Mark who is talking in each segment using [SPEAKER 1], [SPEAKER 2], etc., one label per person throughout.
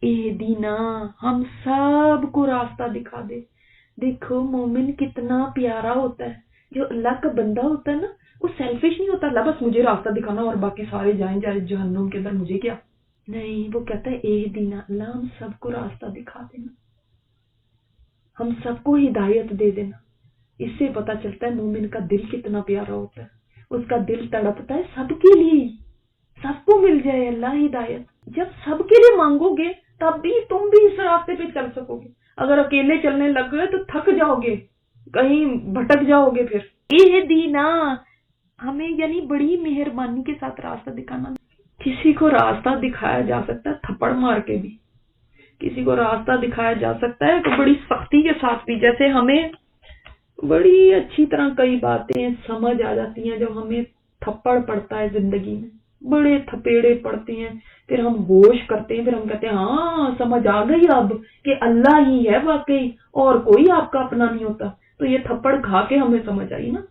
[SPEAKER 1] اہدینا، ہم سب کو راستہ دکھا دے. دیکھو مومن کتنا پیارا ہوتا ہے. جو اللہ کا بندہ ہوتا ہے نا، وہ سیلفش نہیں ہوتا، اللہ بس مجھے راستہ دکھانا اور باقی سارے جائیں جائیں جہنم کے اندر، مجھے کیا. نہیں، وہ کہتا ہے اہدینا، اللہ ہم سب کو راستہ دکھا دینا، ہم سب کو ہدایت دے دینا. اس سے پتا چلتا ہے مومن کا دل کتنا پیارا ہوتا ہے. اس کا دل تڑپتا ہے سب کے لیے، سب کو مل جائے اللہ ہدایت. جب سب کے لیے مانگو گے تب بھی تم بھی اس راستے پہ چل سکو گے. اگر اکیلے چلنے لگ گئے تو تھک جاؤ گے، کہیں بھٹک جاؤ گے. پھر اہدینا، ہمیں یعنی بڑی مہربانی کے ساتھ راستہ دکھانا. کسی کو راستہ دکھایا جا سکتا ہے تھپڑ مار کے بھی، کسی کو راستہ دکھایا جا سکتا ہے تو بڑی سختی کے ساتھ بھی. جیسے ہمیں بڑی اچھی طرح کئی باتیں سمجھ آ جاتی ہیں جب ہمیں تھپڑ پڑتا ہے زندگی میں، بڑے تھپیڑے پڑتے ہیں، پھر ہم ہوش کرتے ہیں، پھر ہم کہتے ہیں ہاں سمجھ آ گئی اب کہ اللہ ہی ہے واقعی اور کوئی آپ کا اپنا نہیں ہوتا. تو یہ تھپڑ کھا کے ہمیں سمجھ آئی نا.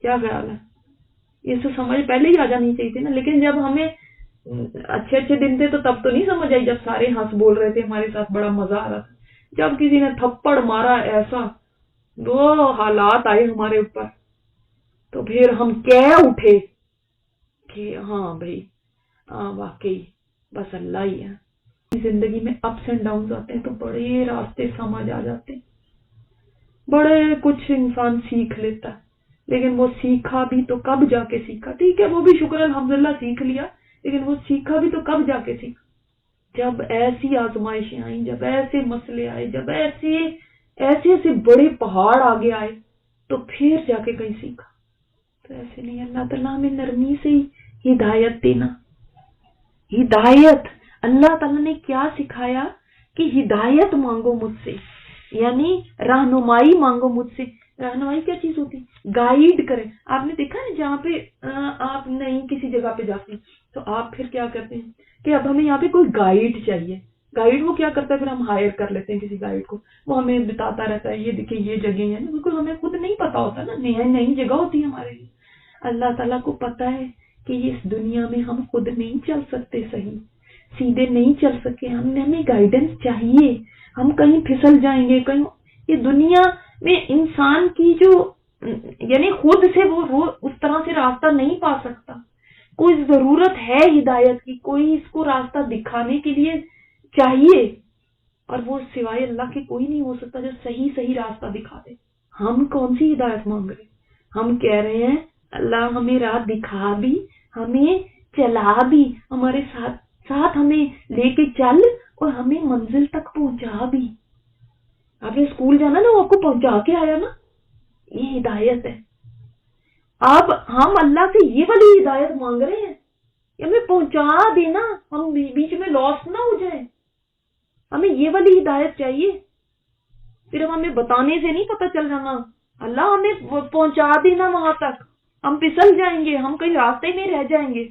[SPEAKER 1] کیا خیال ہے؟ یہ تو سمجھ پہلے ہی آ جانی چاہیے تھی نا. لیکن جب ہمیں اچھے اچھے دن تھے تو تب تو نہیں سمجھ آئی، جب سارے ہنس بول رہے تھے ہمارے ساتھ، بڑا مزہ آ رہا تھا. جب کسی نے تھپڑ مارا ایسا، دو حالات آئے ہمارے اوپر، تو پھر ہم کہہ اٹھے کہ ہاں بھائی، ہاں واقعی بس اللہ ہی ہے. زندگی میں اپس اینڈ ڈاؤنز آتے ہیں تو بڑے راستے سمجھ آ جاتے ہیں، بڑے کچھ انسان سیکھ لیتا ہے. لیکن وہ سیکھا بھی تو کب جا کے سیکھا. ٹھیک ہے وہ بھی شکر الحمدللہ سیکھ لیا، لیکن وہ سیکھا بھی تو کب جا کے سیکھا. جب ایسی آزمائشیں آئیں، جب ایسے مسئلے آئے، جب ایسے بڑے پہاڑ آگے آئے، تو پھر جا کے کہیں سیکھا. تو ایسے نہیں، اللہ تعالیٰ ہمیں نرمی سے ہی ہدایت دینا. ہدایت اللہ تعالیٰ نے کیا سکھایا کہ ہدایت مانگو مجھ سے، یعنی رہنمائی مانگو مجھ سے. رہنمائی کیا چیز ہوتی؟ گائیڈ کرے. آپ نے دیکھا نا جہاں پہ آپ نئی کسی جگہ پہ جاتے ہیں تو آپ پھر کیا کرتے ہیں کہ اب ہمیں یہاں پہ کوئی گائیڈ چاہیے. گائیڈ وہ کیا کرتا ہے، پھر ہم ہائر کر لیتے ہیں کسی گائیڈ کو، وہ ہمیں بتاتا رہتا ہے یہ دیکھیں یہ جگہ ہے. بالکل ہمیں خود نہیں پتا ہوتا نا، نئی جگہ ہوتی ہے ہمارے لیے. اللہ تعالیٰ کو پتا ہے کہ اس دنیا میں ہم خود نہیں چل سکتے، صحیح سیدھے نہیں چل سکے، ہمیں گائیڈنس چاہیے. ہم کہیں پھسل جائیں گے کہیں. یہ دنیا میں انسان کی جو یعنی خود سے وہ اس طرح سے راستہ نہیں پا سکتا. کوئی ضرورت ہے ہدایت کی، کوئی اس کو راستہ دکھانے کے لیے چاہیے، اور وہ سوائے اللہ کے کوئی نہیں ہو سکتا جو صحیح راستہ دکھا دے. ہم کون سی ہدایت مانگ رہے ہیں؟ ہم کہہ رہے ہیں اللہ ہمیں راہ دکھا بھی، ہمیں چلا بھی، ہمارے ساتھ ہمیں لے کے چل اور ہمیں منزل تک پہنچا بھی. آپ نے اسکول جانا نا، وہ آپ کو پہنچا کے آیا نا، یہ ہدایت ہے. اب ہم اللہ سے یہ والی ہدایت مانگ رہے ہیں کہ ہمیں پہنچا دینا، ہم بیچ میں لاس نہ ہو جائیں. ہمیں یہ والی ہدایت چاہیے. صرف ہمیں بتانے سے نہیں پتہ چل جانا، اللہ ہمیں پہنچا دینا وہاں تک. ہم پھسل جائیں گے، ہم کہیں راستے میں رہ جائیں گے.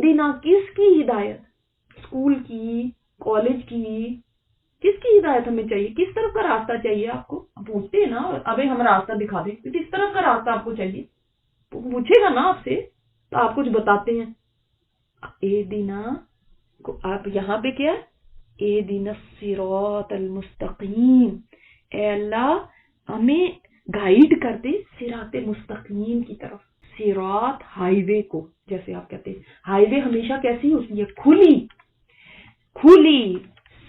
[SPEAKER 1] دینا کس کی ہدایت؟ اسکول کی، کالج کی، کس کی ہدایت ہمیں چاہیے؟ کس طرف کا راستہ چاہیے آپ کو؟ پوچھتے ہیں نا، ابھی ہم راستہ دکھا دیں، کس طرف کا راستہ آپ کو چاہیے؟ پوچھے گا نا آپ سے تو آپ کچھ بتاتے ہیں. اے دینا کو آپ یہاں پہ کیا، اے دینا الصراط المستقیم، اے اللہ ہمیں گائیڈ کر دے صراط مستقیم کی طرف. صراط ہائی وے کو، جیسے آپ کہتے ہیں ہائی وے ہمیشہ کیسی ہوتی ہے؟ کھلی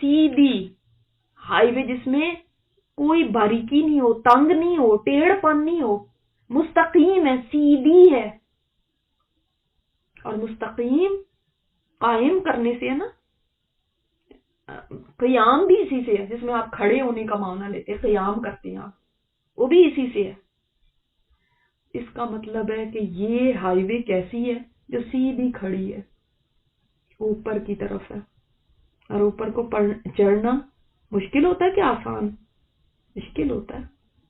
[SPEAKER 1] سیدھی ہائی وے، جس میں کوئی باریکی نہیں ہو، تنگ نہیں ہو، ٹیڑھ پن نہیں ہو. مستقیم ہے، سیدھی ہے. اور مستقیم قائم کرنے سے ہے نا، قیام بھی اسی سے ہے، جس میں آپ کھڑے ہونے کا معنی لیتے ہیں، قیام کرتے ہیں آپ، وہ بھی اسی سے ہے. اس کا مطلب ہے کہ یہ ہائی وے کیسی ہے؟ جو سیدھی کھڑی ہے، اوپر کی طرف ہے. اور اوپر کو چڑھنا مشکل ہوتا ہے کہ آسان؟ مشکل ہوتا ہے.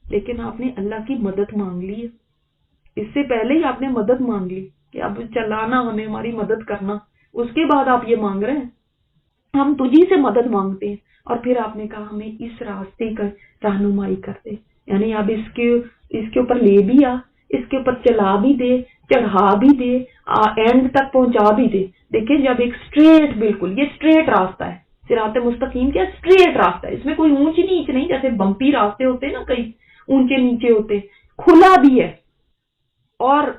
[SPEAKER 1] لیکن آپ نے اللہ کی مدد مانگ لی ہے، اس سے پہلے ہی آپ نے مدد مانگ لی کہ اب چلانا ہمیں، ہماری مدد کرنا. اس کے بعد آپ یہ مانگ رہے ہیں ہم تجھی سے مدد مانگتے ہیں. اور پھر آپ نے کہا ہمیں اس راستے کا رہنمائی کر دے، یعنی اب اس کے اوپر لے بھی آ، اس کے اوپر چلا بھی دے، چڑھا بھی دے، اینڈ تک پہنچا بھی دے. دیکھیں جب ایک اسٹریٹ، بالکل یہ اسٹریٹ راستہ ہے، صراط مستقیم کیا اسٹریٹ راستہ ہے، اس میں کوئی اونچ نیچ نہیں، جیسے بمپی راستے ہوتے ہیں نا، کئی اونچے نیچے ہوتے، کھلا بھی ہے اور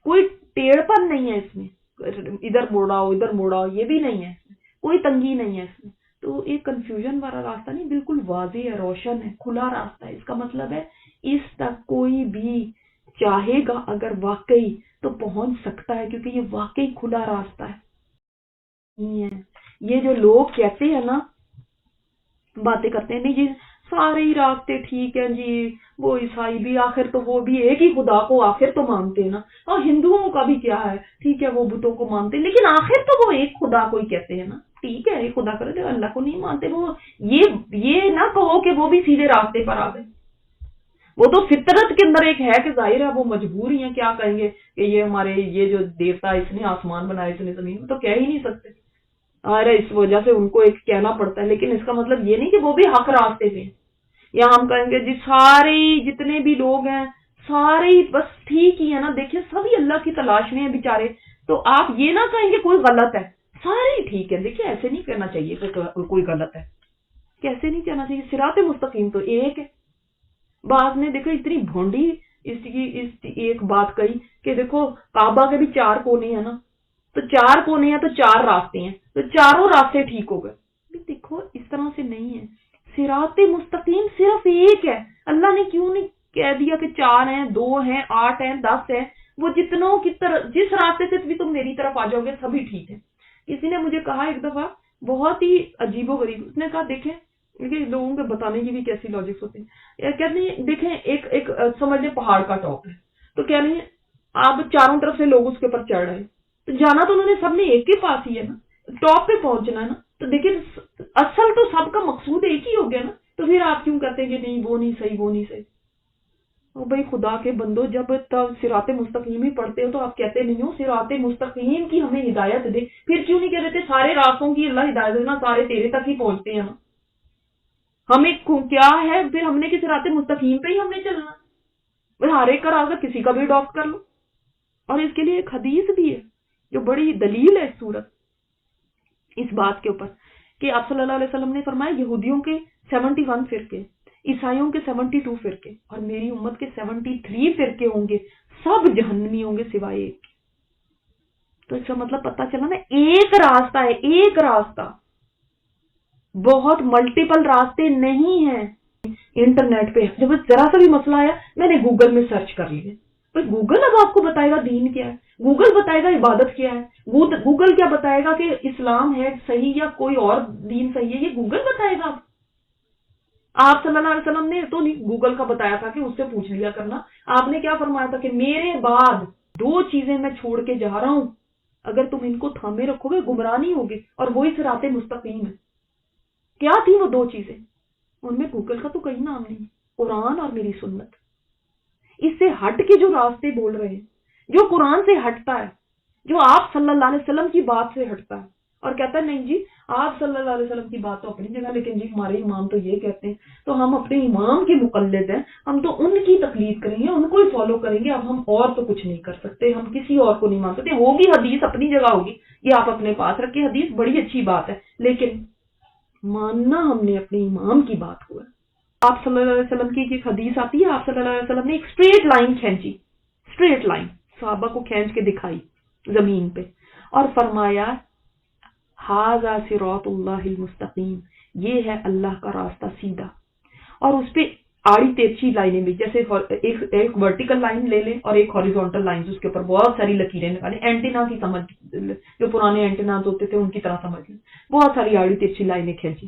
[SPEAKER 1] کوئی ٹیڑھ پن نہیں ہے اس میں، ادھر موڑاؤ ادھر موڑاؤ، یہ بھی نہیں ہے، کوئی تنگی نہیں ہے اس میں. تو ایک کنفیوژن والا راستہ نہیں، بالکل واضح ہے، روشن ہے، کھلا راستہ ہے. اس کا مطلب ہے اس تک کوئی بھی چاہے گا اگر واقعی تو پہنچ سکتا ہے، کیونکہ یہ واقعی کھلا راستہ ہے. یہ جو لوگ کہتے ہیں نا، باتیں کرتے ہیں نہیں جی سارے ہی راستے ٹھیک ہیں جی، وہ عیسائی بھی آخر تو وہ بھی ایک ہی خدا کو آخر تو مانتے ہیں نا، اور ہندوؤں کا بھی کیا ہے، ٹھیک ہے وہ بتوں کو مانتے ہیں لیکن آخر تو وہ ایک خدا کو ہی کہتے ہیں نا، ٹھیک ہے ایک خدا کرے تو اللہ کو نہیں مانتے. وہ یہ نہ کہو کہ وہ بھی سیدھے راستے پر آ گئے، وہ تو فطرت کے اندر ایک ہے کہ ظاہر ہے وہ مجبور ہی ہیں، کیا کہیں گے کہ یہ ہمارے یہ جو دیوتا اس نے آسمان بنایا، اس نے زمین، تو کہہ ہی نہیں سکتے. ارے اس وجہ سے ان کو ایک کہنا پڑتا ہے، لیکن اس کا مطلب یہ نہیں کہ وہ بھی حق راستے پہ. یا ہم کہیں گے جی سارے جتنے بھی لوگ ہیں سارے بس ٹھیک ہی ہے نا، دیکھیں سبھی اللہ کی تلاش میں ہیں بیچارے، تو آپ یہ نہ کہیں کہ کوئی غلط ہے، سارے ہی ٹھیک ہے. دیکھیں ایسے نہیں کہنا چاہیے کہ کوئی غلط ہے، کیسے نہیں کہنا چاہیے. صراط مستقیم تو ایک ہے. بعض نے دیکھو اتنی بھونڈی اس ایک بات کہی کہ دیکھو کعبہ کے بھی 4 کونے ہیں نا، تو 4 کونے ہیں تو 4 راستے ہیں، تو چاروں راستے ٹھیک ہو گئے. دیکھو اس طرح سے نہیں ہے، صراط مستقیم صرف ایک ہے. اللہ نے کیوں نہیں کہہ دیا کہ 4 ہیں، 2 ہیں، 8 ہیں، 10 ہیں؟ وہ جتنوں کی طرف جس راستے سے بھی تم میری طرف آ جاؤ گے سبھی ٹھیک ہے. کسی نے مجھے کہا ایک دفعہ بہت ہی عجیب و غریب، اس نے کہا دیکھیں لوگوں کے بتانے کی بھی کیسی لاجکس ہوتے ہیں. کہتے ہیں دیکھیں ایک سمجھ لیں پہاڑ کا ٹاپ ہے، تو کہہ رہے ہیں آپ چاروں طرف سے لوگ اس کے اوپر چڑھ رہے ہیں، تو جانا تو انہوں نے سب نے ایک کے پاس ہی ہے نا، ٹاپ پہ پہنچنا ہے نا، تو دیکھیں اصل تو سب کا مقصود ایک ہی ہو گیا نا. تو پھر آپ کیوں کہتے ہیں کہ نہیں وہ نہیں صحیح وہ نہیں صحیح؟ او بھائی خدا کے بندو، جب تب صراط مستقیم ہی پڑھتے ہو تو آپ کہتے نہیں ہو صراط مستقیم کی ہمیں ہدایت دے، پھر کیوں نہیں کہہ دیتے سارے راستوں کی اللہ ہدایت دینا، سارے تیرے تک ہی پہنچتے ہیں نا. ہمیں کیا ہے پھر، ہم نے کہ صراط مستقیم پہ ہی ہم نے چلنا، بھائی ہر ایک کا راستہ کسی کا بھی اڈاپٹ کر لو. اور اس کے لیے ایک حدیث بھی ہے جو بڑی دلیل ہے صورت اس بات کے اوپر کہ آپ صلی اللہ علیہ وسلم نے فرمایا یہودیوں کے 71 فرقے، عیسائیوں کے 72 فرقے اور میری امت کے 73 فرقے ہوں گے، سب جہنمی ہوں گے سوائے ایک. تو اس کا مطلب پتہ چلا نا، ایک راستہ ہے، ایک راستہ، بہت ملٹیپل راستے نہیں ہیں. انٹرنیٹ پہ جب ذرا سا بھی مسئلہ آیا میں نے گوگل میں سرچ کر لیا، بھائی گوگل اب آپ کو بتائے گا دین کیا ہے، گوگل بتائے گا عبادت کیا ہے، گوگل کیا بتائے گا کہ اسلام ہے صحیح یا کوئی اور دین صحیح ہے، یہ گوگل بتائے گا. آپ صلی اللہ علیہ وسلم نے تو نہیں گوگل کا بتایا تھا کہ اس سے پوچھ لیا کرنا. آپ نے کیا فرمایا تھا کہ میرے بعد 2 چیزیں میں چھوڑ کے جا رہا ہوں، اگر تم ان کو تھامے رکھو گے گمراہ نہیں ہوگے، اور وہی صراط مستقیم ہے. کیا تھی وہ 2 چیزیں؟ ان میں گوگل کا تو کہیں نام نہیں، قرآن اور میری سنت. اس سے ہٹ کے جو راستے بول رہے ہیں، جو قرآن سے ہٹتا ہے، جو آپ صلی اللہ علیہ وسلم کی بات سے ہٹتا ہے اور کہتا ہے نہیں جی آپ صلی اللہ علیہ وسلم کی بات تو اپنی جگہ، لیکن جی ہمارے امام تو یہ کہتے ہیں، تو ہم اپنے امام کے مقلد ہیں، ہم تو ان کی تقلید کریں گے، ان کو ہی فالو کریں گے، اب ہم اور تو کچھ نہیں کر سکتے، ہم کسی اور کو نہیں مان سکتے. ہوگی حدیث اپنی جگہ ہوگی، یہ آپ اپنے پاس رکھیں، حدیث بڑی اچھی بات ہے، لیکن ماننا ہم نے اپنے امام کی بات کو ہے. آپ صلی اللہ علیہ وسلم کی ایک حدیث آتی ہے، آپ صلی اللہ علیہ وسلم نے ایک اسٹریٹ لائن کھینچی، اسٹریٹ لائن صحابہ کو کھینچ کے دکھائی زمین پہ اور فرمایا ھذا صراط اللہ المستقیم، یہ ہے اللہ کا راستہ سیدھا. اور اس پہ آڑی تیرچی لائنیں بھی، جیسے ایک ورٹیکل لائن لے لیں اور ایک ہاریزونٹل لائن، اس کے اوپر بہت ساری لکیریں نکالیں، اینٹینا کی سمجھ، جو پرانے اینٹیناز ہوتے تھے ان کی طرح سمجھ لیں، بہت ساری آڑی تیرچی لائنیں کھینچی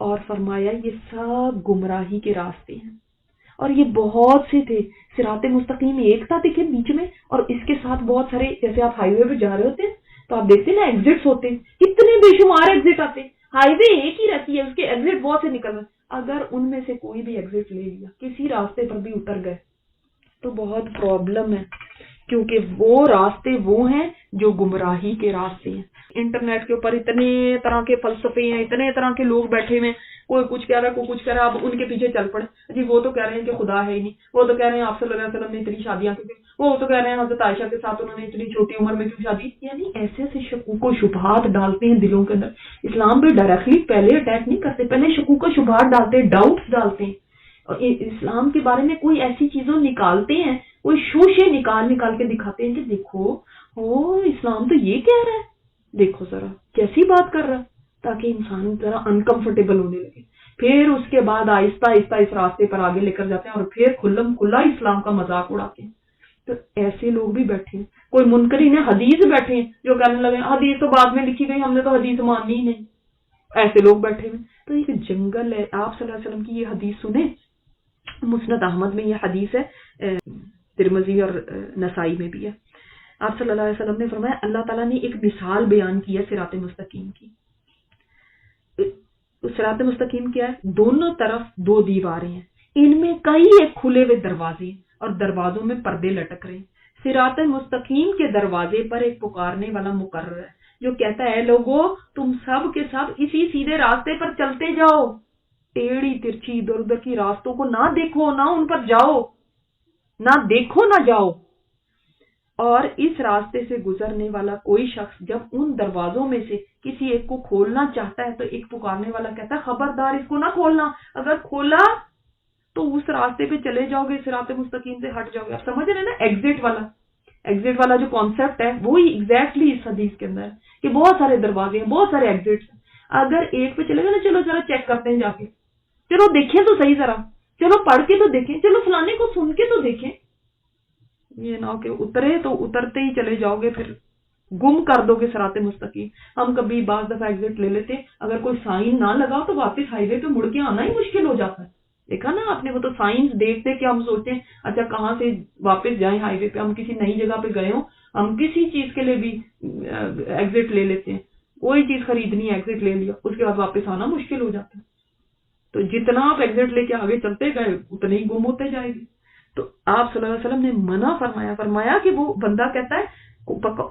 [SPEAKER 1] اور فرمایا یہ سب گمراہی کے راستے ہیں. اور یہ بہت سے تھے، صراط مستقیم ایک تھا دیکھیں بیچ میں، اور اس کے ساتھ بہت سارے، جیسے آپ ہائی وے پہ جا رہے ہوتے ہیں تو آپ دیکھتے ہیں نا ایگزٹس ہوتے ہیں، کتنے بے شمار ایگزٹ آتے ہیں. ہائی وے ایک ہی رہتی ہے، اس کے ایگزٹ بہت سے نکل رہے ہیں، اگر ان میں سے کوئی بھی ایگزٹ لے لیا، کسی راستے پر بھی اتر گئے تو بہت پرابلم ہے، کیونکہ وہ راستے وہ ہیں جو گمراہی کے راستے ہیں. انٹرنیٹ کے اوپر اتنے طرح کے فلسفے ہیں، اتنے طرح کے لوگ بیٹھے ہوئے ہیں، کوئی کچھ کہہ رہا ہے کوئی کچھ کہہ رہا ہے، اب ان کے پیچھے چل پڑے جی وہ تو کہہ رہے ہیں کہ خدا ہے ہی نہیں، وہ تو کہہ رہے ہیں آپ صلی اللہ علیہ وسلم نے اتنی شادیاں کی، وہ تو کہہ رہے ہیں حضرت عائشہ کے ساتھ انہوں نے اتنی چھوٹی عمر میں کیوں شادی، یعنی ایسے ایسے شکوک و شبہات ڈالتے ہیں دلوں کے اندر۔ اسلام بھی ڈائریکٹلی پہلے اٹیک نہیں کرتے، پہلے شکوک و شبہات ڈالتے ہیں، ڈاؤٹس ڈالتے ہیں، اور اسلام کے بارے میں کوئی ایسی چیزوں نکالتے ہیں، کوئی شوشے نکال کے دکھاتے ہیں کہ دیکھو اسلام تو یہ کہہ رہا ہے، دیکھو ذرا کیسی بات کر رہا ہے، تاکہ انسان ذرا انکمفرٹیبل ہونے لگے۔ پھر اس کے بعد آہستہ آہستہ اس راستے پر آگے لے کر جاتے ہیں اور پھر کھلم کھلا اسلام کا مذاق اڑاتے ہیں۔ تو ایسے لوگ بھی بیٹھے ہیں، کوئی منکرین حدیث بیٹھے ہیں جو کہنے لگے حدیث تو بعد میں لکھی گئی، ہم نے تو حدیث ماننی ہی نہیں، ایسے لوگ بیٹھے ہوئے۔ تو ایک جنگل ہے۔ آپ صلی اللہ علیہ وسلم کی یہ حدیث سنیں، مسند احمد میں یہ حدیث ہے، ترمذی اور نسائی میں بھی ہے۔ آپ صلی اللہ علیہ وسلم نے فرمایا اللہ تعالیٰ نے ایک مثال بیان کی ہے صراط مستقیم کی۔ صراط مستقیم کیا ہے؟ دونوں طرف دو دیواریں ہیں، ان میں کئی ایک کھلے ہوئے دروازے ہیں اور دروازوں میں پردے لٹک رہے ہیں۔ صراط مستقیم کے دروازے پر ایک پکارنے والا مقرر ہے جو کہتا ہے لوگو تم سب کے سب اسی سیدھے راستے پر چلتے جاؤ، ٹیڑھی ترچھی ادھر ادھر کی راستوں کو نہ دیکھو، نہ ان پر جاؤ، نہ دیکھو نہ جاؤ۔ اور اس راستے سے گزرنے والا کوئی شخص جب ان دروازوں میں سے کسی ایک کو کھولنا چاہتا ہے تو ایک پکارنے والا کہتا ہے خبردار اس کو نہ کھولنا، اگر کھولا تو اس راستے پہ چلے جاؤ گے، صراط مستقیم سے ہٹ جاؤ گے۔ آپ سمجھ رہے ہیں نا، ایگزٹ والا جو کانسیپٹ ہے وہی ایگزیکٹلی اس حدیث کے اندر ہے کہ بہت سارے دروازے ہیں، بہت سارے ایگزٹس ہیں، اگر ایک پہ چلے گا نا چلو ذرا چیک کرتے ہیں جا کے، چلو دیکھیں تو صحیح، ذرا چلو پڑھ کے تو دیکھیں، چلو فلانے کو سن کے تو دیکھیں، یہ نہ کہ اترے تو اترتے ہی چلے جاؤ گے، پھر گم کر دو گے صراط مستقیم۔ ہم کبھی بعض دفعہ ایگزٹ لے لیتے، اگر کوئی سائن نہ لگا تو واپس ہائی وے پہ مڑ کے آنا ہی مشکل ہو جاتا ہے۔ دیکھا نا آپ نے، وہ تو سائنس دیکھتے کہ ہم سوچتے ہیں اچھا کہاں سے واپس جائیں ہائی وے پہ، ہم کسی نئی جگہ پہ گئے ہوں، ہم کسی چیز کے لیے بھی ایگزٹ لے لیتے ہیں، کوئی چیز خریدنی ہے ایگزٹ لے لیا، اس کے بعد واپس آنا مشکل ہو جاتا ہے۔ تو جتنا آپ ایگزٹ لے کے آگے چلتے گئے اتنے ہی گم ہوتے جائے گے۔ تو آپ صلی اللہ علیہ وسلم نے منع فرمایا کہ وہ بندہ کہتا ہے،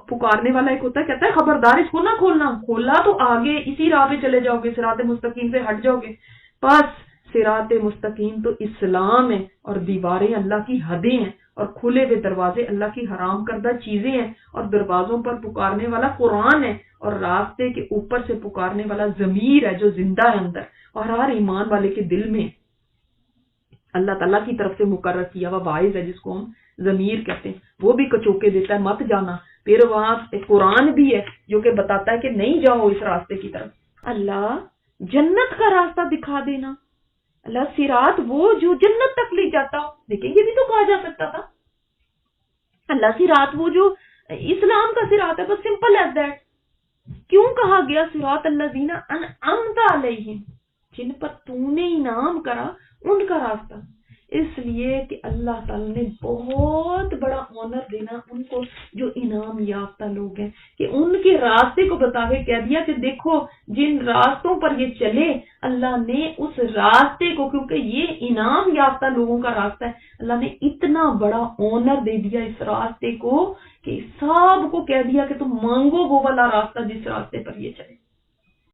[SPEAKER 1] پکارنے والا ایک ہوتا ہے کہتا ہے خبردار اس کو نہ کھولنا، کھولا تو آگے اسی راہ پہ چلے جاؤ گے، صراط مستقیم سے ہٹ جاؤ گے۔ بس صراط مستقیم تو اسلام ہے اور دیواریں اللہ کی حدیں ہیں اور کھلے ہوئے دروازے اللہ کی حرام کردہ چیزیں ہیں، اور دروازوں پر پکارنے والا قرآن ہے، اور راستے کے اوپر سے پکارنے والا ضمیر ہے جو زندہ ہے اندر اور ہر ایمان والے کے دل میں اللہ تعالیٰ کی طرف سے مقرر کیا ہوا واعظ ہے جس کو ہم ضمیر کہتے ہیں، وہ بھی کچوکے دیتا ہے مت جانا۔ پھر وہاں ایک قرآن بھی ہے جو کہ بتاتا ہے کہ نہیں جاؤ اس راستے کی طرف۔ اللہ جنت کا راستہ دکھا دینا، اللہ صراط وہ جو جنت تک لے جاتا ہو، دیکھیں یہ بھی تو کہا جا سکتا تھا، اللہ صراط وہ جو اسلام کا صراط ہے، بس سمپل ایز دیٹ۔ کیوں کہا گیا صراط الذین انعمت علیہم، جن پر تو نے انعام کرا ان کا راستہ؟ اس لیے کہ اللہ تعالیٰ نے بہت بڑا آنر دینا ان کو جو انعام یافتہ لوگ ہیں، کہ ان کے راستے کو بتا کے کہہ دیا کہ دیکھو جن راستوں پر یہ چلے، اللہ نے اس راستے کو، کیونکہ یہ انعام یافتہ لوگوں کا راستہ ہے، اللہ نے اتنا بڑا آنر دے دیا اس راستے کو کہ سب کو کہہ دیا کہ تم مانگو وہ والا راستہ جس راستے پر یہ چلے۔